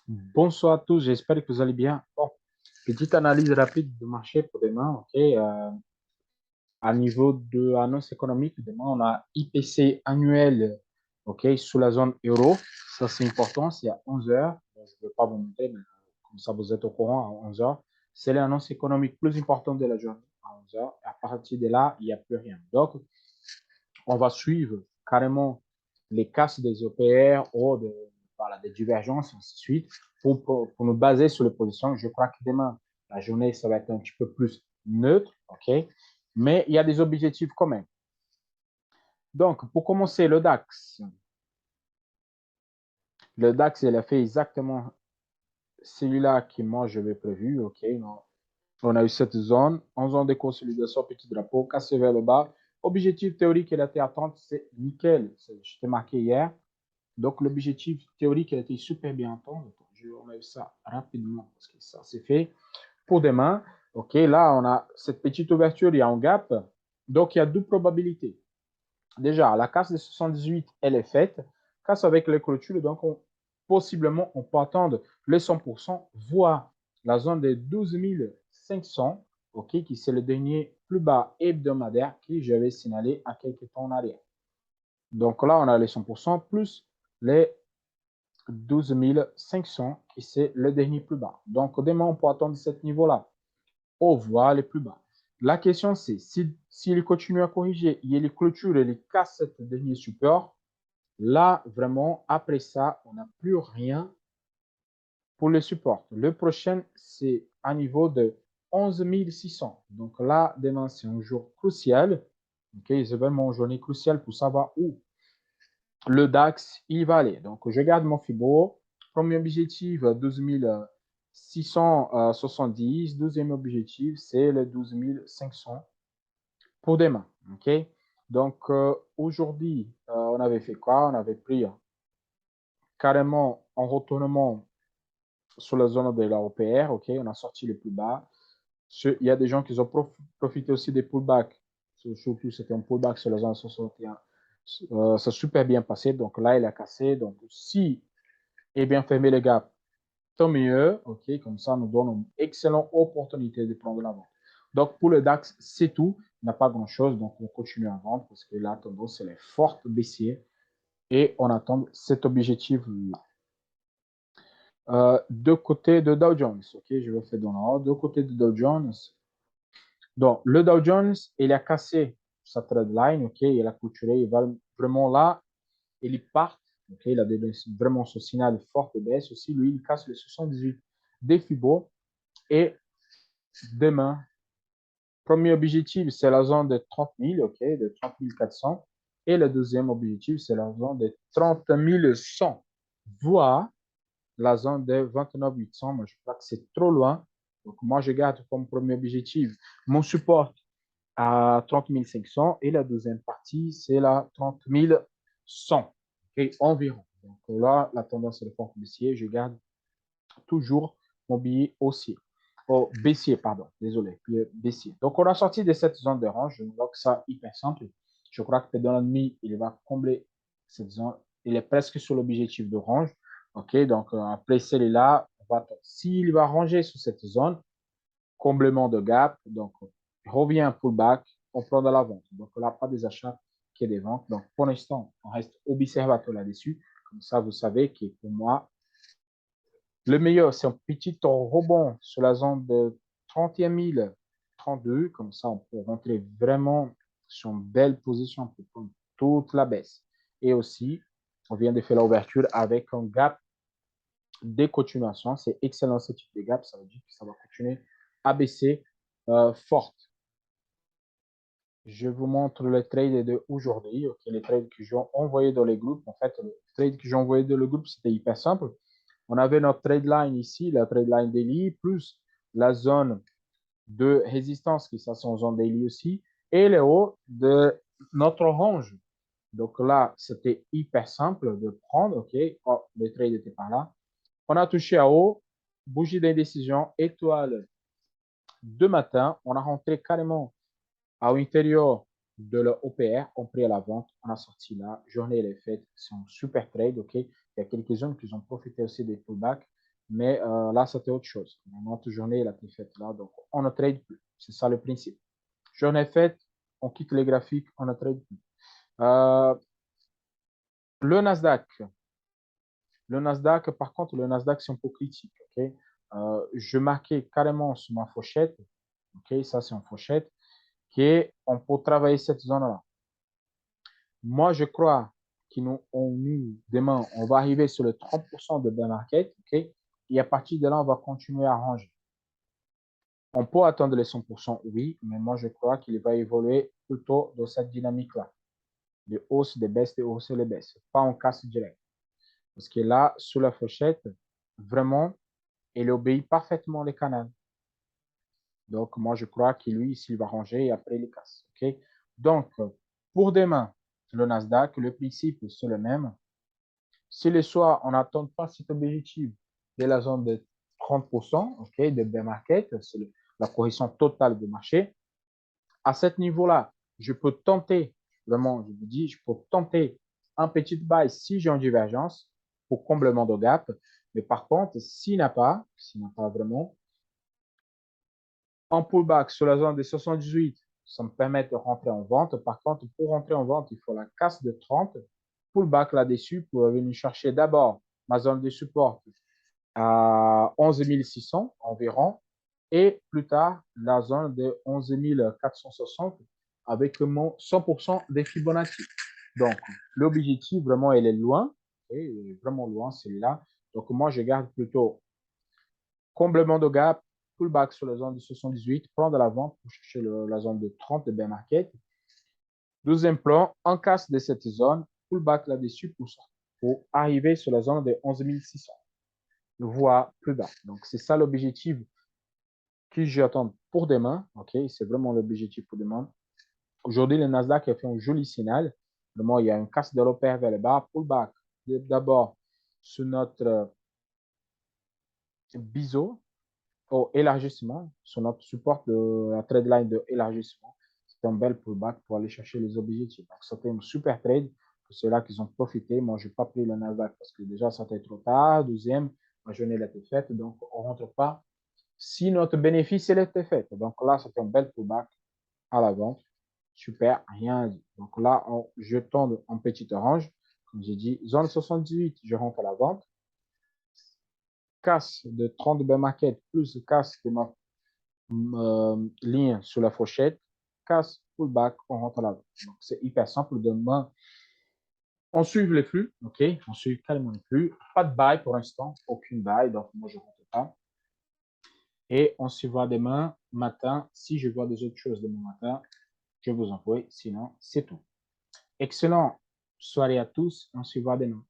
Bonsoir à tous, j'espère que vous allez bien. Bon, petite analyse rapide de marché pour demain. Ok, à niveau de l'annonce économique, demain, on a IPC annuel, ok, sous la zone euro. Ça, c'est important, c'est à 11 heures. Je ne vais pas vous montrer, mais comme ça, vous êtes au courant à 11 heures. C'est l'annonce économique plus importante de la journée à 11 heures. À partir de là, il n'y a plus rien. Donc, on va suivre carrément les casses des OPR ou voilà, des divergences, ainsi de suite, pour nous baser sur les positions. Je crois que demain, la journée, ça va être un petit peu plus neutre, OK? Mais il y a des objectifs quand même. Donc, pour commencer, le DAX. Le DAX, il a fait exactement celui-là qui, moi, j'avais prévu, OK? Non. On a eu cette zone, en zone de consolidation, petit drapeau, cassé vers le bas. Objectif théorique, il a été atteint, c'est nickel. Je t'ai marqué hier. Donc, l'objectif théorique a été super bien entendu. Je remets ça rapidement parce que ça, c'est fait. Pour demain, OK, là, on a cette petite ouverture, il y a un gap. Donc, il y a deux probabilités. Déjà, la casse de 78, elle est faite. Casse avec les clôtures, donc possiblement, on peut attendre les 100%, voire la zone des 12 500, OK, qui c'est le dernier plus bas hebdomadaire que j'avais signalé à quelques temps en arrière. Donc là, on a les 100% plus les 12 500 qui c'est le dernier plus bas. Donc, demain, on peut attendre ce niveau-là. On voit les plus bas. La question, c'est s'il continue à corriger, il y a les clôtures et les casse ce dernier support, là, vraiment, après ça, on n'a plus rien pour le support. Le prochain, c'est à niveau de 11 600. Donc là, demain, c'est un jour crucial. Okay, c'est vraiment une journée cruciale pour savoir où le DAX, il va aller. Donc, je garde mon FIBO. Premier objectif, 12 670. Deuxième objectif, c'est le 12 500 pour demain. OK? Donc, aujourd'hui, on avait fait quoi? On avait pris carrément en retournement sur la zone de la OPR. OK? On a sorti les plus bas. Il y a des gens qui ont profité aussi des pullbacks. Surtout, c'était un pullback sur la zone 61. Ça a super bien passé. Donc là, il a cassé. Donc, si et bien fermer le gap, tant mieux. OK, comme ça, nous donne une excellente opportunité de prendre la vente. Donc, pour le DAX, c'est tout. Il n'y a pas grand-chose. Donc, on continue à vendre parce que la tendance, elle est forte baissière et on attend cet objectif-là. De côté de Dow Jones, OK, je vais faire dans l'ordre. De côté de Dow Jones, donc le Dow Jones, il a cassé sa trade line, OK, il a clôturé, il va vraiment là, il part. Okay, il a vraiment ce signal fort de baisse aussi. Lui, il casse le 78 des Fibo. Et demain, premier objectif, c'est la zone de 30 000, OK, de 30 400. Et le deuxième objectif, c'est la zone de 30 100, voire la zone de 29 800. Moi, je crois que c'est trop loin. Donc, moi, je garde comme premier objectif mon support à 30 500 et la deuxième partie, c'est la 30 100 et environ. Donc là, la tendance est de forte baissier. Je garde toujours mon billet haussier. Oh, baissier, pardon, désolé, baissier. Donc, on a sorti de cette zone de range. Je vois que ça hyper simple. Je crois que dans la nuit, il va combler cette zone. Il est presque sur l'objectif de range. OK, donc après celui-là, s'il va ranger sur cette zone, comblement de gap, donc revient pullback, on prend de la vente. Donc là, pas des achats que des ventes. Donc pour l'instant, on reste observateur là-dessus. Comme ça, vous savez que pour moi, le meilleur, c'est un petit rebond sur la zone de 31 032. Comme ça, on peut rentrer vraiment sur une belle position pour prendre toute la baisse. Et aussi, on vient de faire l'ouverture avec un gap de continuation. C'est excellent ce type de gap. Ça veut dire que ça va continuer à baisser forte. Je vous montre le trade de aujourd'hui. OK, les trades que j'ai envoyés dans les groupes. En fait, le trade que j'ai envoyé dans le groupe, c'était hyper simple. On avait notre trade line ici, la trade line daily, plus la zone de résistance qui sont en zone daily aussi, et le haut de notre range. Donc là, c'était hyper simple de prendre. OK, oh, le trade n'était pas là. On a touché à haut, bougie d'indécision, étoile de matin. On a rentré carrément à l'intérieur de l'OPR, on pris à la vente, on a sorti là, journée elle est faite, c'est un super trade, OK. Il y a quelques-uns qui ont profité aussi des pullbacks Mais là, c'était autre chose. Notre journée, elle a été faite là, donc on ne trade plus. C'est ça le principe. Journée faite, on quitte les graphiques, on ne trade plus. Le Nasdaq. Le Nasdaq, par contre, le Nasdaq, c'est un peu critique. Okay? Je marquais carrément sur ma fourchette. Okay? Ça, c'est une fourchette. On peut travailler cette zone-là. Moi, je crois que demain, on va arriver sur le 30% de bear market. Okay? Et à partir de là, on va continuer à ranger. On peut attendre les 100%, oui, mais moi, je crois qu'il va évoluer plutôt dans cette dynamique-là. De hausse, de baisse, de hausse et de baisse. Pas en casse direct. Parce que là, sous la fourchette, vraiment, il obéit parfaitement les canaux. Donc, moi, je crois que lui, s'il va ranger et après, il casse. Okay? Donc, pour demain, le Nasdaq, le principe, c'est le même. Si le soir, on n'attend pas cet objectif de la zone de 30%, okay, de bear market, c'est la correction totale du marché. À ce niveau-là, je peux tenter, vraiment, je vous dis, je peux tenter un petit buy si j'ai une divergence pour comblement de gap. Mais par contre, s'il n'a pas vraiment, en pullback sur la zone des 78, ça me permet de rentrer en vente. Par contre, pour rentrer en vente, il faut la casse de 30, pullback là-dessus pour venir chercher d'abord ma zone de support à 11 600 environ et plus tard la zone de 11 460 avec mon 100% des Fibonacci. Donc, l'objectif, vraiment, elle est loin. Et vraiment loin, c'est là. Donc, moi, je garde plutôt comblement de gap, pullback sur la zone de 78, prendre la vente pour chercher la zone de 30 de bear market. Deuxième plan, en casse de cette zone, pullback là-dessus pour arriver sur la zone de 11 600, voire plus bas. Donc, c'est ça l'objectif que j'attends pour demain. OK, c'est vraiment l'objectif pour demain. Aujourd'hui, le Nasdaq a fait un joli signal. Vraiment, il y a une casse de l'opère vers le bas, pullback. D'abord, sur notre biseau, au élargissement, sur notre support de la trade line de élargissement. C'est un bel pullback pour aller chercher les objectifs. Donc, c'était un super trade pour ceux-là qui ont profité. Moi, je n'ai pas pris le Nasdaq parce que déjà, ça était trop tard. Deuxième, ma journée était faite, donc on ne rentre pas si notre bénéfice il était fait. Donc là, c'était un bel pullback à la vente. Super, rien à dire. Donc là, je tombe en petite orange. Comme j'ai dit, zone 78, je rentre à la vente. Casse de 30 bear market plus casse de ma ligne sur la fourchette, casse, pullback, on rentre à la vente. Donc, c'est hyper simple. Demain, on suit les flux, OK? On suit carrément les flux. Pas de buy pour l'instant, aucune buy, donc moi, je ne rentre pas. Et on se voit demain matin. Si je vois des autres choses demain matin, je vous envoie. Sinon, c'est tout. Excellent soirée à tous. On se voit demain.